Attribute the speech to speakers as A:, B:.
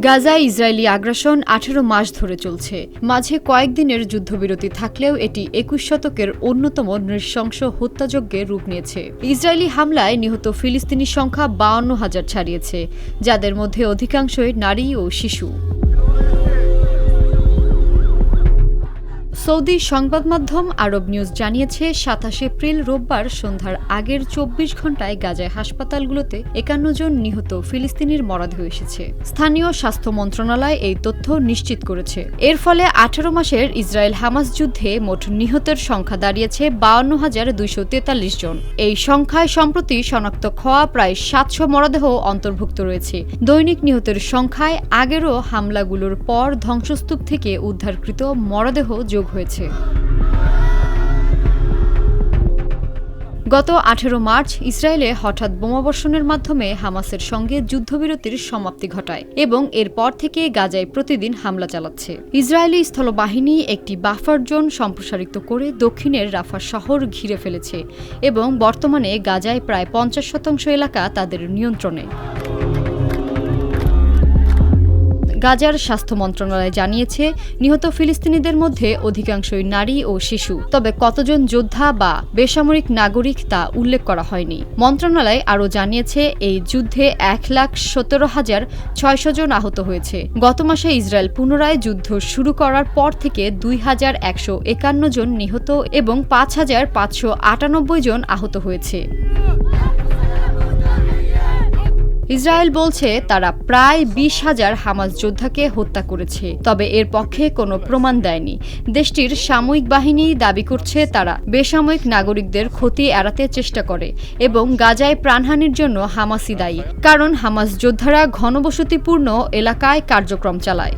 A: গাজায় ইসরায়েলি আগ্রাসন ১৮ মাস ধরে চলছে। মাঝে কয়েকদিনের যুদ্ধবিরতি থাকলেও এটি ২১ শতকের অন্যতম নৃশংস হত্যাযজ্ঞের রূপ নিয়েছে। ইসরায়েলি হামলায় নিহত ফিলিস্তিনি সংখ্যা ৫২,০০০ ছাড়িয়েছে, যাদের মধ্যে অধিকাংশই নারী ও শিশু। সৌদি সংবাদ মাধ্যম আরব নিউজ জানিয়েছে, ২৭ এপ্রিল রোববার সন্ধ্যার আগের ২৪ ঘণ্টায় গাজায় হাসপাতালগুলোতে ৫১ জন নিহত ফিলিস্তিনির মরদেহ এসেছে। স্থানীয় স্বাস্থ্য মন্ত্রণালয় এই তথ্য নিশ্চিত করেছে। এর ফলে ১৮ মাসের ইসরায়েল হামাস যুদ্ধে মোট নিহতের সংখ্যা দাঁড়িয়েছে ৫২,২৪৩ জন। এই সংখ্যায় সম্প্রতি শনাক্ত হওয়া প্রায় ৭০০ মরদেহ অন্তর্ভুক্ত রয়েছে। দৈনিক নিহতের সংখ্যায় আগেরও হামলাগুলোর পর ধ্বংসস্তূপ থেকে উদ্ধারকৃত মরদেহ যোগ হয়েছে। গত ১৮ মার্চ ইসরায়েলে হঠাৎ বোমাবর্ষণের মাধ্যমে হামাসের সঙ্গে যুদ্ধবিরতির সমাপ্তি ঘটায় এবং এরপর থেকে গাজায় প্রতিদিন হামলা চালাচ্ছে। ইসরায়েলি স্থলবাহিনী একটি বাফার জোন সম্প্রসারিত করে দক্ষিণের রাফা শহর ঘিরে ফেলেছে এবং বর্তমানে গাজায় প্রায় ৫০% এলাকা তাদের নিয়ন্ত্রণে। গাজার স্বাস্থ্য মন্ত্রণালয় জানিয়েছে, নিহত ফিলিস্তিনিদের মধ্যে অধিকাংশই নারী ও শিশু। তবে কতজন যোদ্ধা বা বেসামরিক নাগরিক তা উল্লেখ করা হয়নি। মন্ত্রণালয় আরও জানিয়েছে, এই যুদ্ধে ১,১৭,৬০০ জন আহত হয়েছে। গত মাসে ইসরায়েল পুনরায় যুদ্ধ শুরু করার পর থেকে ২,১৫১ জন নিহত এবং ৫,৫৯৮ জন আহত হয়েছে। ইসরায়েল বলছে তারা প্রায় ২০,০০০ হামাস যোদ্ধাকে হত্যা করেছে, তবে এর পক্ষে কোনো প্রমাণ দেয়নি। দেশটির সামরিক বাহিনী দাবি করছে তারা বেসামরিক নাগরিকদের ক্ষতি এড়াতে চেষ্টা করে এবং গাজায় প্রাণহানির জন্য হামাসই দায়ী, কারণ হামাস যোদ্ধারা ঘনবসতিপূর্ণ এলাকায় কার্যক্রম চালায়।